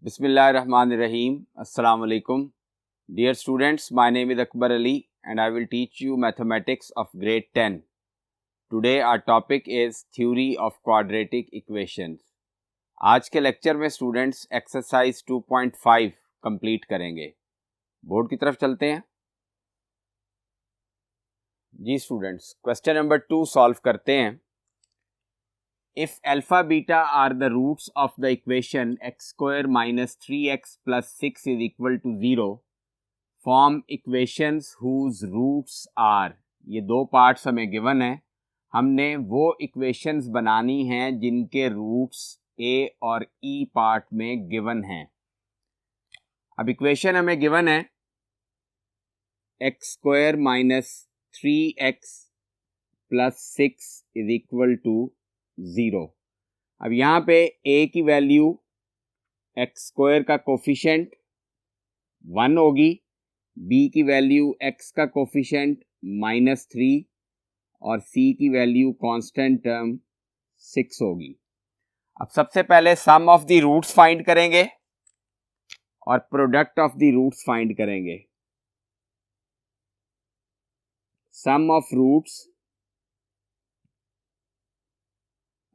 Bismillahirrahmanirrahim. Assalamu alaikum. Dear students, my name is Akbar Ali and I will teach you mathematics of grade 10. Today our topic is theory of quadratic equations. आज के lecture में students exercise 2.5 complete करेंगे. Board की तरफ चलते हैं. जी students, question number 2 solve करते हैं. If alpha beta are the roots of the equation x square minus 3x plus 6 is equal to 0, form equations whose roots are. ये दो पार्ट्स हमें गिवन है. हमने वो इक्वेशंस बनानी हैं जिनके रूट्स a और e पार्ट में गिवन हैं. अब इक्वेशन हमें गिवन है x square minus 3x plus 6 is equal to 0. अब यहाँ पे a की वैल्यू एक्स स्क्वायर का कोफिशिएंट 1 होगी, b की वैल्यू x का कोफिशिएंट -3 और c की वैल्यू कांस्टेंट टर्म 6 होगी. अब सबसे पहले sum of the roots find करेंगे और product of the roots find करेंगे. Sum of roots.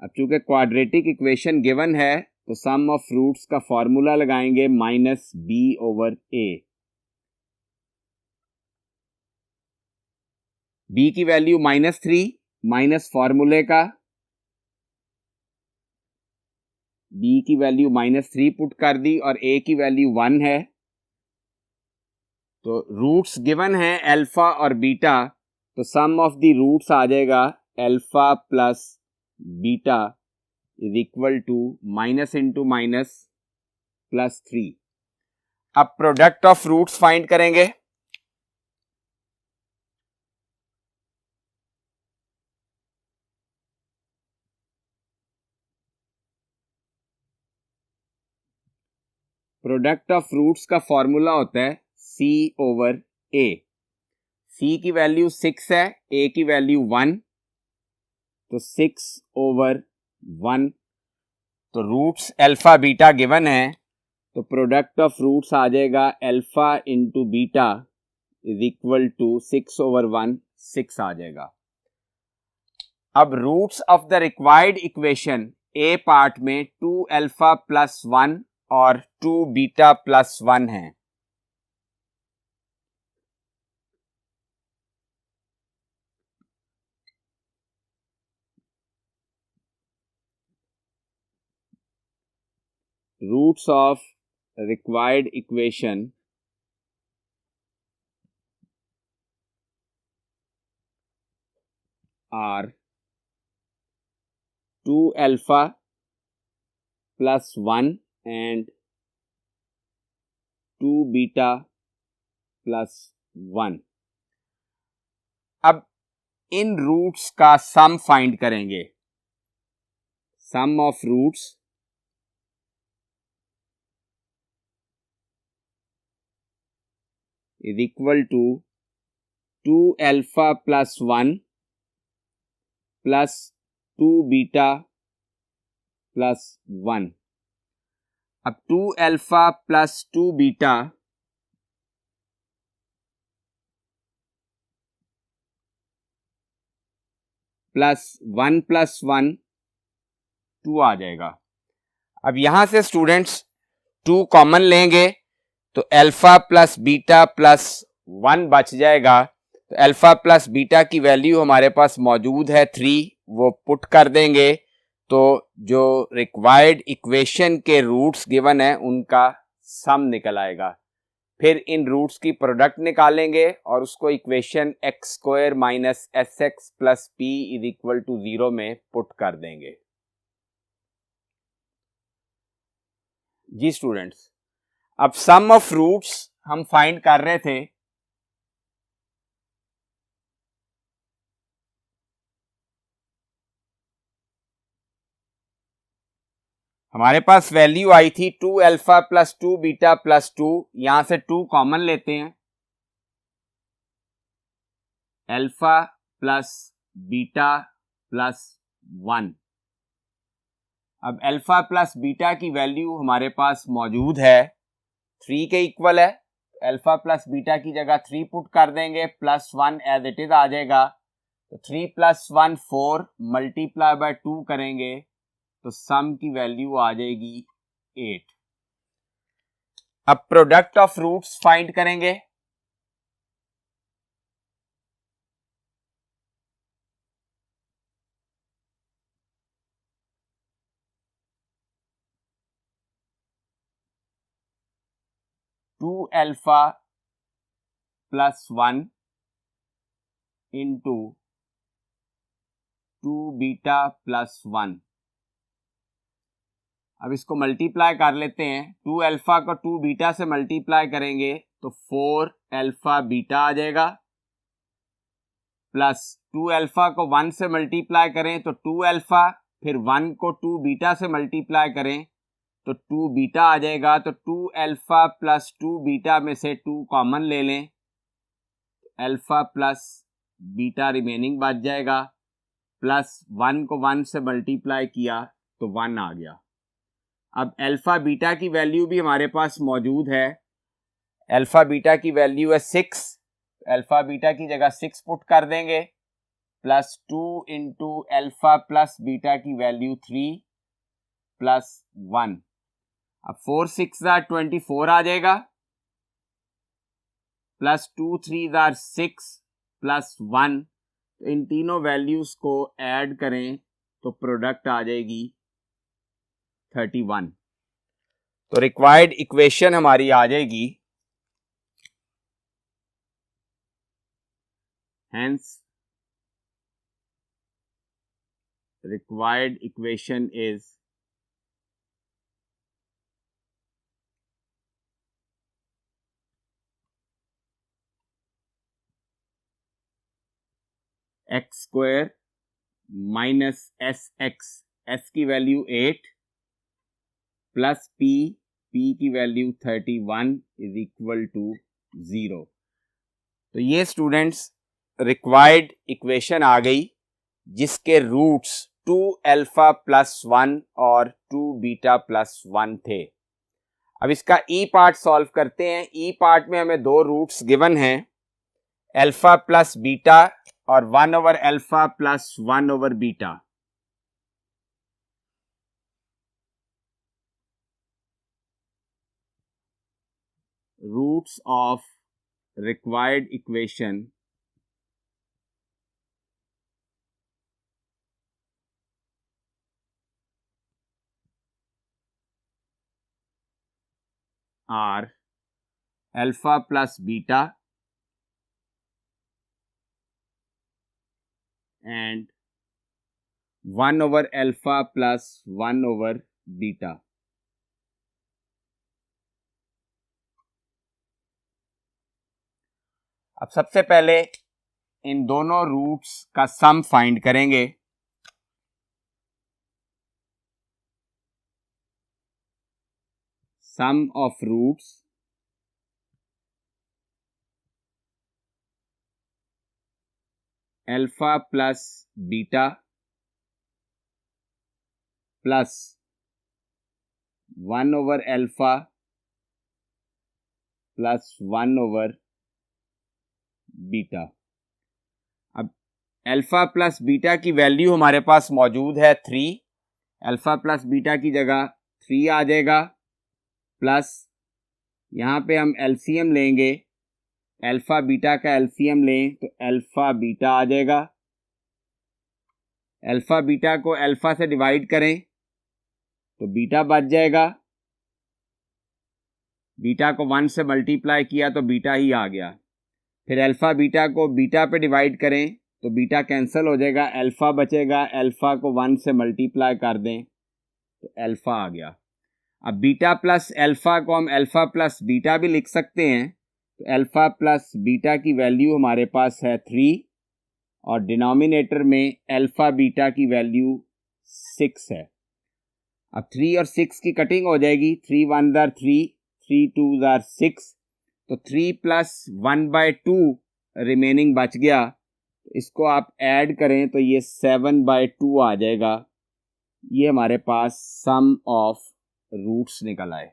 अब चूंकि क्वाड्रेटिक इक्वेशन गिवन है तो सम ऑफ रूट्स का फॉर्मूला लगाएंगे -b/a. b की वैल्यू -3 माइनस फॉर्मूले का b की वैल्यू -3 पुट कर दी और a की वैल्यू 1 है. तो रूट्स गिवन है अल्फा और बीटा, तो सम ऑफ द रूट्स आ जाएगा alpha plus beta is equal to minus into minus +3. अब प्रोडक्ट ऑफ रूट्स फाइंड करेंगे. प्रोडक्ट ऑफ रूट्स का फॉर्मूला होता है c/a. c की वैल्यू 6 है, a की वैल्यू 1, तो 6/1. तो रूट्स अल्फा बीटा गिवन है, तो प्रोडक्ट ऑफ रूट्स आ जाएगा alpha into beta is equal to 6/1, 6 आ जाएगा. अब roots of the required equation A part में 2 अल्फा प्लस 1 और 2 बीटा प्लस 1 है. Roots of required equation are 2 alpha plus 1 and 2 beta plus 1. अब इन रूट्स का सम फाइंड करेंगे. Sum of roots is equal to 2 alpha plus 1 plus 2 beta plus 1. अब 2 alpha plus 2 beta plus 1 plus 1 2 आ जाएगा. अब यहां से students 2 common लेंगे तो अल्फा प्लस बीटा प्लस 1 बच जाएगा. तो अल्फा प्लस बीटा की वैल्यू हमारे पास मौजूद है 3, वो पुट कर देंगे तो जो रिक्वायर्ड इक्वेशन के रूट्स गिवन है उनका सम निकल आएगा. फिर इन रूट्स की प्रोडक्ट निकालेंगे और उसको equation x square minus s x plus p is equal to 0 में पुट कर देंगे. जी स्टूडेंट्स, अब सम ऑफ रूट्स हम फाइंड कर रहे थे. हमारे पास वैल्यू आई थी 2 अल्फा प्लस 2 बीटा प्लस 2. यहां से 2 कॉमन लेते हैं. अल्फा प्लस बीटा प्लस 1 अब अल्फा प्लस बीटा की वैल्यू हमारे पास मौजूद है 3 के इक्वल है। अल्फा प्लस बीटा की जगह 3 पुट कर देंगे, +1 एज इट इज आ जाएगा। तो 3 + 1 4 मल्टीप्लाई बाय 2 करेंगे तो सम की वैल्यू आ जाएगी 8। अब प्रोडक्ट ऑफ रूट्स फाइंड करेंगे। Two alpha +1 into 2 beta +1। अब इसको मल्टीप्लाई कर लेते हैं। 2 अल्फा को 2 बीटा से मल्टीप्लाई करेंगे तो 4 अल्फा बीटा आ जाएगा, प्लस 2 अल्फा को 1 से मल्टीप्लाई करें तो 2 अल्फा, फिर 1 को 2 बीटा से मल्टीप्लाई करें तो 2 बीटा आ जाएगा। तो 2 अल्फा प्लस 2 बीटा में से 2 कॉमन ले लें, अल्फा प्लस बीटा रिमेनिंग बच जाएगा, प्लस 1 को 1 से मल्टीप्लाई किया तो 1 आ गया। अब अल्फा बीटा की वैल्यू भी हमारे पास मौजूद है। अल्फा बीटा की वैल्यू है 6। अल्फा बीटा की जगह 6 पुट कर देंगे, +2 इंटू अल्फा प्लस बीटा की वैल्यू 3 + 1। अब 4 6 24 आ जाएगा, +2 3 6 + 1। तो इन तीनों वैल्यूज को ऐड करें तो प्रोडक्ट आ जाएगी 31। तो रिक्वायर्ड इक्वेशन हमारी आ जाएगी, hence required equation is x² minus SX, S की वैल्यू 8 प्लस P की वैल्यू 31 इज इक्वल टू 0। तो ये स्टूडेंट्स रिक्वायर्ड इक्वेशन आ गई जिसके रूट्स 2 अल्फा + 1 और 2 बीटा + 1 थे। अब इसका ई पार्ट सॉल्व करते हैं। ई पार्ट में हमें 2 रूट्स गिवन हैं, अल्फा प्लस बीटा और 1/अल्फा + 1/बीटा। Roots of required equation are alpha plus beta and 1/alpha plus 1/beta। अब सबसे पहले इन दोनों रूट्स का सम फाइंड करेंगे। Sum of roots alpha plus beta plus 1/अल्फा प्लस 1/बीटा। अब अल्फा प्लस बीटा की वैल्यू हमारे पास मौजूद है 3। अल्फा प्लस बीटा की जगह 3 आ जाएगा, प्लस यहाँ पे हम एलसीएम लेंगे, अल्फा बीटा का एलसीएम लें तो अल्फा बीटा आ जाएगा। अल्फा बीटा को अल्फा से डिवाइड करें तो बीटा बच जाएगा, बीटा को 1 से मल्टीप्लाई किया तो बीटा ही आ गया। फिर अल्फा बीटा को बीटा पे डिवाइड करें तो बीटा कैंसिल हो जाएगा, अल्फा बचेगा, अल्फा को 1 से मल्टीप्लाई कर दें तो अल्फा आ गया। अब बीटा प्लस अल्फा को हम अल्फा प्लस बीटा भी लिख सकते हैं। तो अल्फा प्लस बीटा की वैल्यू हमारे पास है 3 और डिनोमिनेटर में अल्फा बीटा की वैल्यू 6 है। अब 3 और 6 की कटिंग हो जाएगी, 3 1 3, 3 2 6, तो 3 + 1/2 रिमेनिंग बच गया। इसको आप ऐड करें तो ये 7/2 आ जाएगा, ये हमारे पास सम ऑफ रूट्स निकल आए।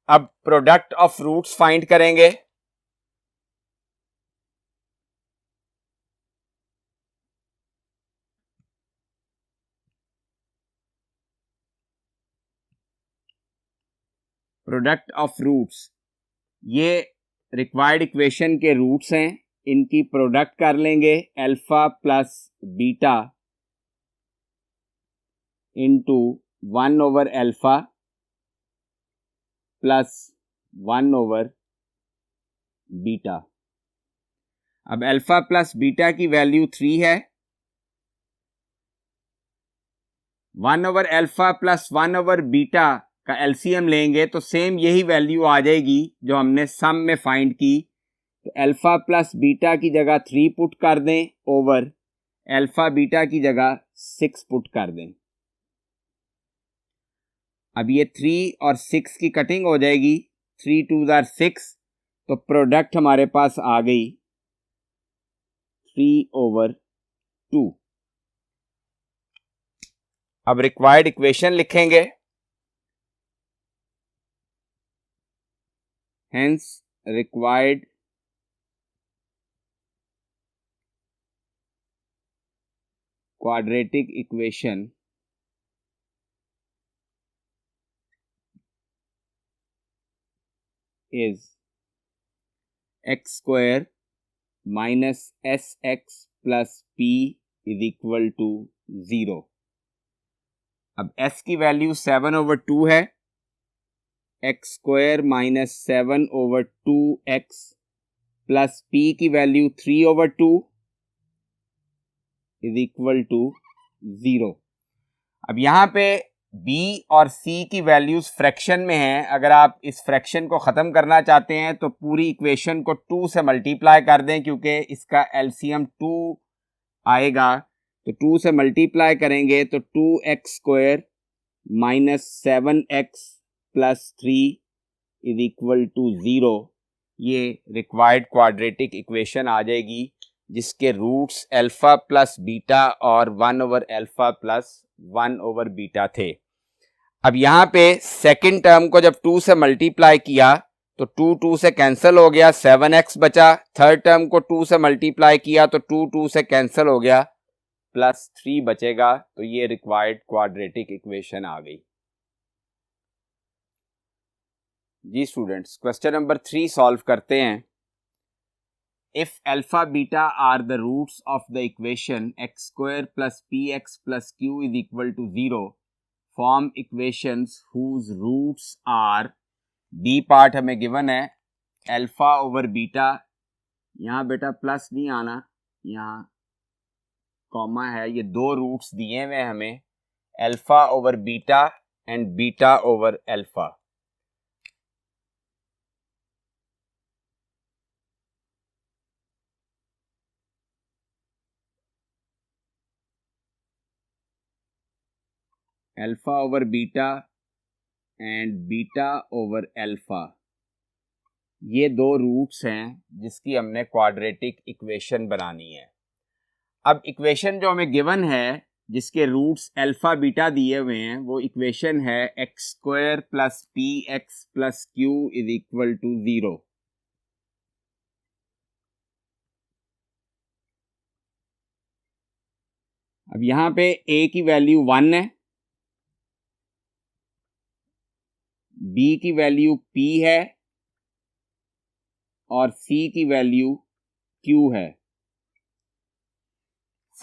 अब प्रोडक्ट ऑफ रूट्स फाइंड करेंगे। प्रोडक्ट ऑफ रूट्स, ये रिक्वायर्ड इक्वेशन के रूट्स हैं, इनकी प्रोडक्ट कर लेंगे alpha plus beta into 1 over alpha plus 1 over beta. अब अल्फा प्लस बीटा की वैल्यू 3 है, 1 over alpha plus 1 over beta का एलसीएम लेंगे तो सेम यही वैल्यू आ जाएगी जो हमने सम में फाइंड की। तो अल्फा प्लस बीटा की जगह 3 पुट कर दें ओवर अल्फा बीटा की जगह 6 पुट कर दें। अब ये 3 और 6 की कटिंग हो जाएगी, 3 2 आर 6, तो प्रोडक्ट हमारे पास आ गई 3 ओवर 2। अब रिक्वायर्ड इक्वेशन लिखेंगे, hence required quadratic equation is x square minus sx plus p is equal to 0। अब s की वैल्यू 7 ओवर 2 है, x square minus 7 over 2x plus p की value 3 over 2 is equal to 0। अब यहाँ पे b और c की values fraction में हैं। अगर आप इस फ्रैक्शन को ख़त्म करना चाहते हैं तो पूरी इक्वेशन को 2 से मल्टीप्लाई कर दें, क्योंकि इसका एलसीएम 2 आएगा। तो 2 से मल्टीप्लाई करेंगे तो 2x square minus 7x plus 3 is equal to 0। ये रिक्वायर्ड क्वाड्रेटिक इक्वेशन आ जाएगी जिसके रूट्स अल्फा प्लस बीटा और 1 over alpha plus 1 over beta थे। अब यहाँ पे सेकंड टर्म को जब 2 से मल्टीप्लाई किया तो 2 2 से कैंसिल हो गया, 7x बचा। थर्ड टर्म को 2 से मल्टीप्लाई किया तो 2 2 से कैंसिल हो गया, प्लस 3 बचेगा। तो ये रिक्वायर्ड क्वाड्रेटिक इक्वेशन आ गई। जी स्टूडेंट्स, क्वेश्चन नंबर 3 सॉल्व करते हैं। If alpha beta are the roots of the equation x square plus px plus q is equal to 0, form equations whose roots are, b part हमें given है alpha over beta, यहाँ बेटा plus नहीं आना, यहाँ comma है, ये दो रूट्स दिए हुए हमें alpha over beta and beta over alpha. Alpha over beta and beta over alpha, ये दो रूट्स हैं जिसकी हमने क्वाड्रेटिक इक्वेशन बनानी है। अब इक्वेशन जो हमें गिवन है जिसके रूट्स अल्फा बीटा दिए हुए हैं वो इक्वेशन है x square plus p x plus q is equal to 0। अब यहाँ पे a की वैल्यू 1 है, b की वैल्यू p है और c की वैल्यू q है।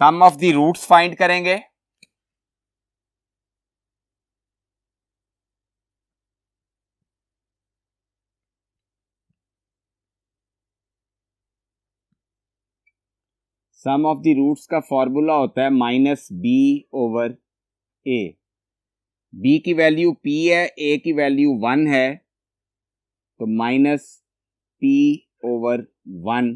सम ऑफ द रूट्स फाइंड करेंगे। सम ऑफ द रूट्स का फॉर्मूला होता है माइनस बी ओवर ए। b की वैल्यू p है, a की वैल्यू 1 है, तो माइनस p ओवर 1।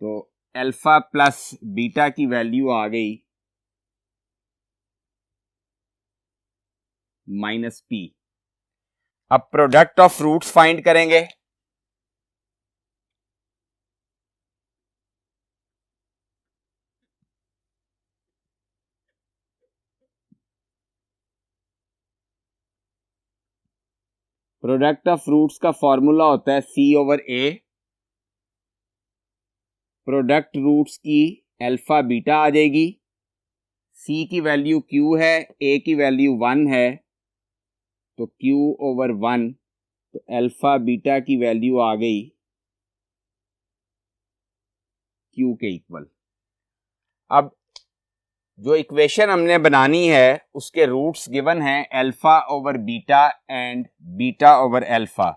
तो अल्फा प्लस बीटा की वैल्यू आ गई माइनस p। अब प्रोडक्ट ऑफ रूट्स फाइंड करेंगे। प्रोडक्ट ऑफ रूट्स का फॉर्मूला होता है C/A। प्रोडक्ट रूट्स की अल्फा बीटा आ जाएगी। C की वैल्यू Q है, A की वैल्यू 1 है, तो Q/1, तो अल्फा बीटा की वैल्यू आ गई Q के इक्वल। अब जो इक्वेशन हमने बनानी है उसके रूट्स गिवन हैं अल्फा/बीटा एंड बीटा/अल्फा।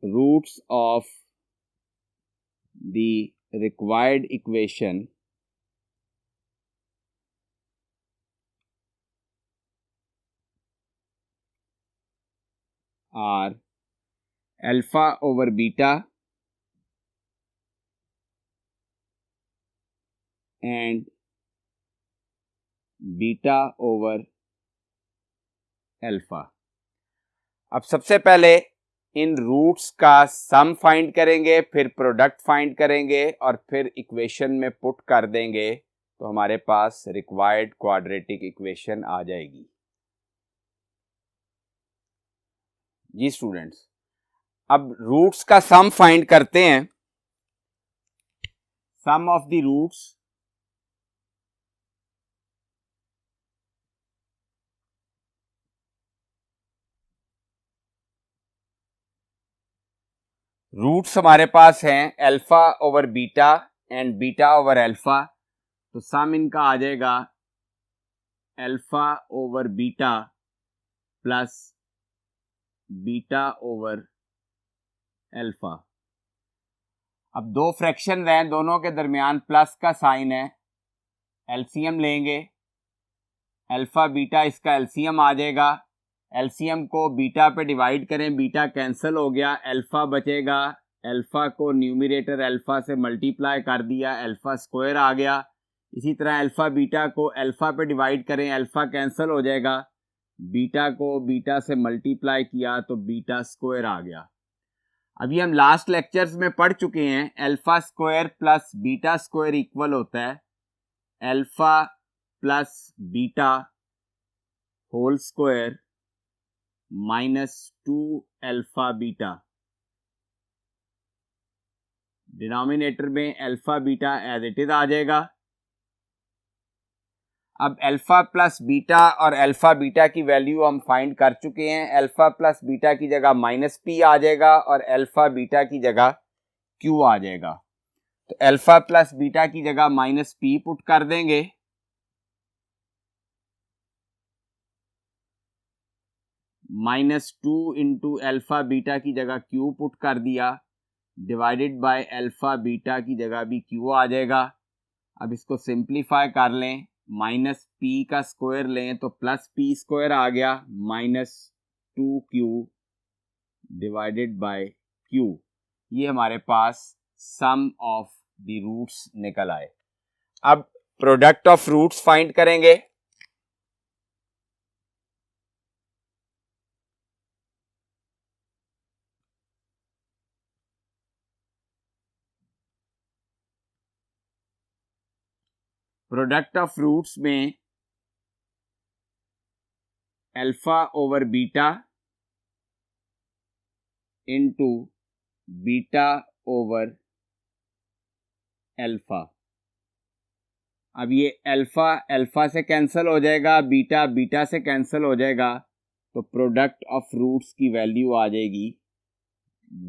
Roots of the required equation are alpha/beta and beta/alpha। अब सबसे पहले इन रूट्स का सम फाइंड करेंगे, फिर प्रोडक्ट फाइंड करेंगे और फिर इक्वेशन में पुट कर देंगे, तो हमारे पास रिक्वायर्ड क्वाड्रेटिक इक्वेशन आ जाएगी। जी स्टूडेंट्स, अब रूट्स का सम फाइंड करते हैं। सम ऑफ द रूट्स रूट्स हमारे पास हैं अल्फा/बीटा एंड बीटा/अल्फा, तो सम इनका आ जाएगा अल्फा/बीटा प्लस बीटा/अल्फा। अब दो फ्रैक्शन हैं, दोनों के दरमियान प्लस का साइन है, एलसीएम लेंगे। अल्फा बीटा इसका एलसीएम आ जाएगा। एलसीएम को बीटा पे डिवाइड करें, बीटा कैंसिल हो गया, अल्फा बचेगा। अल्फा को न्यूमरेटर अल्फा से मल्टीप्लाई कर दिया, अल्फा स्क्वायर आ गया। इसी तरह अल्फा बीटा को अल्फा पे डिवाइड करें, अल्फा कैंसिल हो जाएगा। बीटा को बीटा से मल्टीप्लाई किया तो बीटा स्क्वायर आ गया। अभी हम लास्ट लेक्चर्स में पढ़ चुके हैं alpha square plus beta square equal होता है alpha plus beta whole square -2 alpha beta. Denominator में alpha beta as it is आ जाएगा। अब अल्फा प्लस बीटा और अल्फा बीटा की वैल्यू हम फाइंड कर चुके हैं। अल्फा प्लस बीटा की जगह -p आ जाएगा और अल्फा बीटा की जगह q आ जाएगा। तो अल्फा प्लस बीटा की जगह -p पुट कर देंगे, -2 इंटू अल्फा बीटा की जगह q पुट कर दिया, डिवाइडेड बाय अल्फा बीटा की जगह भी q आ जाएगा। अब इसको सिंप्लीफाई कर लें, -p का स्क्वायर लें तो +p² आ गया, -2q डिवाइडेड बाय q। ये हमारे पास सम ऑफ द रूट्स निकल आए। अब प्रोडक्ट ऑफ रूट्स फाइंड करेंगे। प्रोडक्ट ऑफ रूट्स में अल्फा/बीटा इंटू बीटा/अल्फा। अब ये अल्फा अल्फा से कैंसिल हो जाएगा, बीटा बीटा से कैंसिल हो जाएगा, तो प्रोडक्ट ऑफ रूट्स की वैल्यू आ जाएगी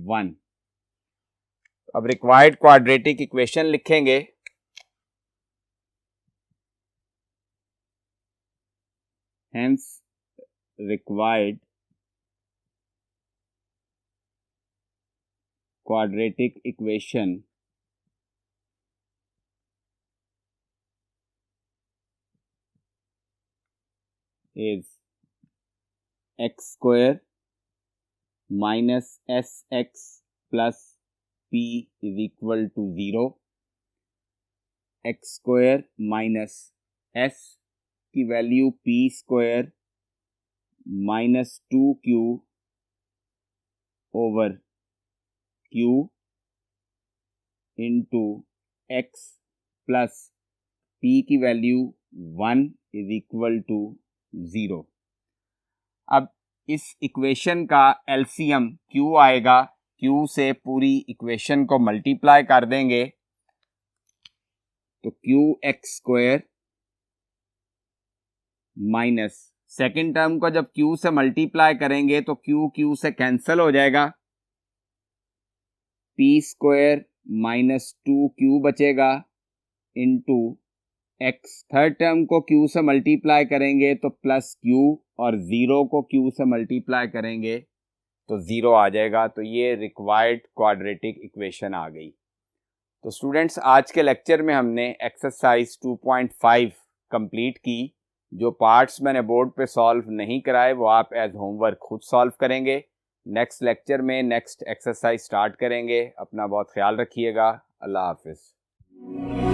1। अब रिक्वायर्ड क्वाड्रेटिक इक्वेशन लिखेंगे। Hence required quadratic equation is x square minus sx plus p is equal to 0। x square minus s की value p square -2q over q into x plus p की value 1 is equal to 0। अब इस equation का LCM q आएगा, q से पूरी equation को multiply कर देंगे तो qx² माइनस सेकेंड टर्म को जब q से मल्टीप्लाई करेंगे तो q से कैंसिल हो जाएगा, p² माइनस 2q बचेगा इंटू x। थर्ड टर्म को q से मल्टीप्लाई करेंगे तो प्लस q और 0 को q से मल्टीप्लाई करेंगे तो 0 आ जाएगा। तो ये रिक्वायर्ड क्वाड्रेटिक इक्वेशन आ गई। तो स्टूडेंट्स, आज के लेक्चर में हमने एक्सरसाइज 2.5 कंप्लीट की। जो पार्ट्स मैंने बोर्ड पे सॉल्व नहीं कराए वो आप एज होमवर्क खुद सॉल्व करेंगे। नेक्स्ट लेक्चर में नेक्स्ट एक्सरसाइज स्टार्ट करेंगे। अपना बहुत ख्याल रखिएगा। अल्लाह हाफिज़।